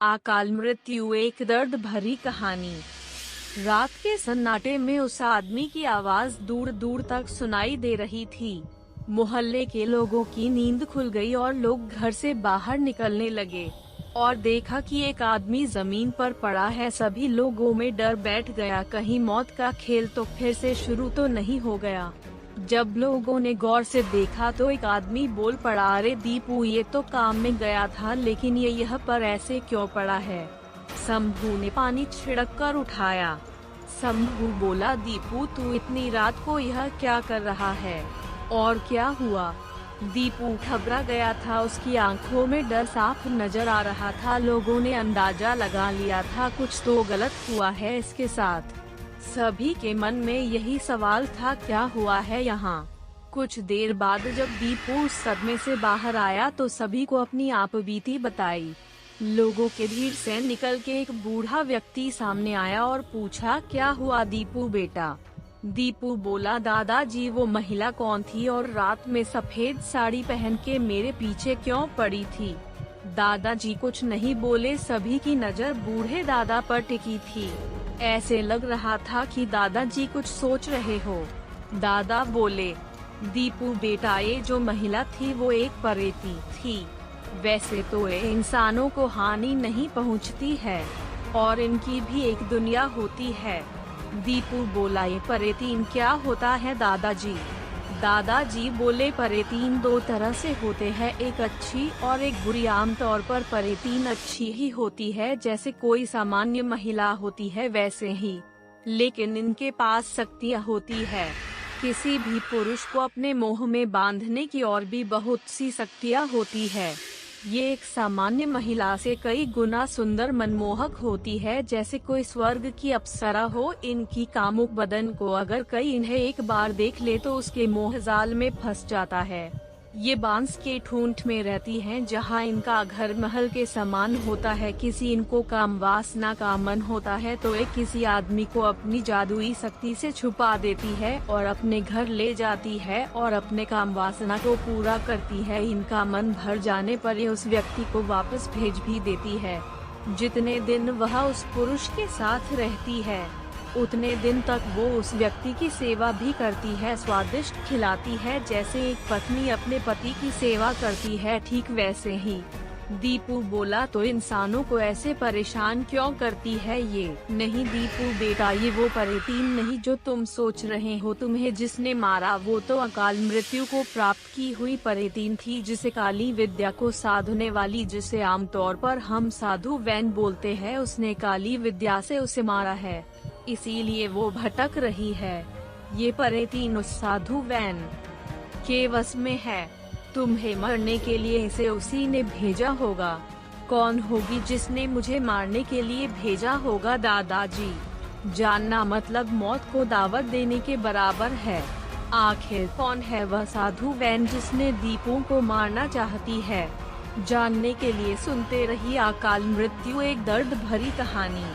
अकाल मृत्यु एक दर्द भरी कहानी। रात के सन्नाटे में उस आदमी की आवाज दूर दूर तक सुनाई दे रही थी। मोहल्ले के लोगों की नींद खुल गई और लोग घर से बाहर निकलने लगे और देखा कि एक आदमी जमीन पर पड़ा है। सभी लोगों में डर बैठ गया, कहीं मौत का खेल तो फिर से शुरू तो नहीं हो गया। जब लोगों ने गौर से देखा तो एक आदमी बोल पड़ा, अरे दीपू, ये तो काम में गया था, लेकिन ये यहाँ पर ऐसे क्यों पड़ा है? शंभू ने पानी छिड़क कर उठाया। शंभू बोला, दीपू, तू इतनी रात को यह क्या कर रहा है और क्या हुआ? दीपू घबरा गया था, उसकी आंखों में डर साफ नजर आ रहा था। लोगों ने अंदाजा लगा लिया था कुछ तो गलत हुआ है इसके साथ। सभी के मन में यही सवाल था, क्या हुआ है यहाँ? कुछ देर बाद जब दीपू उस सदमे से बाहर आया तो सभी को अपनी आपबीती बताई। लोगों के भीड़ से निकल के एक बूढ़ा व्यक्ति सामने आया और पूछा, क्या हुआ दीपू बेटा? दीपू बोला, दादाजी, वो महिला कौन थी और रात में सफेद साड़ी पहन के मेरे पीछे क्यों पड़ी थी? दादाजी कुछ नहीं बोले। सभी की नजर बूढ़े दादा पर टिकी थी। ऐसे लग रहा था कि दादाजी कुछ सोच रहे हो। दादा बोले, दीपू बेटा, ये जो महिला थी वो एक परेती थी। वैसे तो ये इंसानों को हानि नहीं पहुंचती है और इनकी भी एक दुनिया होती है। दीपू बोला, ये परेतीन क्या होता है दादाजी? दादाजी बोले, परेतीन दो तरह से होते हैं, एक अच्छी और एक बुरी। आमतौर पर परेतीन अच्छी ही होती है, जैसे कोई सामान्य महिला होती है वैसे ही, लेकिन इनके पास शक्तियाँ होती है। किसी भी पुरुष को अपने मोह में बांधने की और भी बहुत सी शक्तियाँ होती है। ये एक सामान्य महिला से कई गुना सुंदर मनमोहक होती है, जैसे कोई स्वर्ग की अप्सरा हो। इनकी कामुक बदन को अगर कोई इन्हें एक बार देख ले तो उसके मोह जाल में फंस जाता है। ये बांस के ठूंठ में रहती हैं, जहाँ इनका घर महल के समान होता है। किसी इनको काम वासना का मन होता है तो ये किसी आदमी को अपनी जादुई शक्ति से छुपा देती है और अपने घर ले जाती है और अपने काम वासना को पूरा करती है। इनका मन भर जाने पर ये उस व्यक्ति को वापस भेज भी देती है। जितने दिन वह उस पुरुष के साथ रहती है उतने दिन तक वो उस व्यक्ति की सेवा भी करती है, स्वादिष्ट खिलाती है, जैसे एक पत्नी अपने पति की सेवा करती है, ठीक वैसे ही। दीपू बोला, तो इंसानों को ऐसे परेशान क्यों करती है ये? नहीं दीपू बेटा, ये वो परेतीन नहीं जो तुम सोच रहे हो। तुम्हें जिसने मारा वो तो अकाल मृत्यु को प्राप्त की हुई परेतीन थी, जिसे काली विद्या को साधने वाली, जिसे आमतौर पर हम साधु वैन बोलते हैं, उसने काली विद्या से उसे मारा है, इसीलिए वो भटक रही है। ये परेतीन उस साधु वैन के वश में है। तुम्हें मरने के लिए इसे उसी ने भेजा होगा। कौन होगी जिसने मुझे मारने के लिए भेजा होगा दादाजी? जानना मतलब मौत को दावत देने के बराबर है। आखिर कौन है वह साधु वैन जिसने दीपू को मारना चाहती है? जानने के लिए सुनते रहिए अकाल मृत्यु एक दर्द भरी कहानी।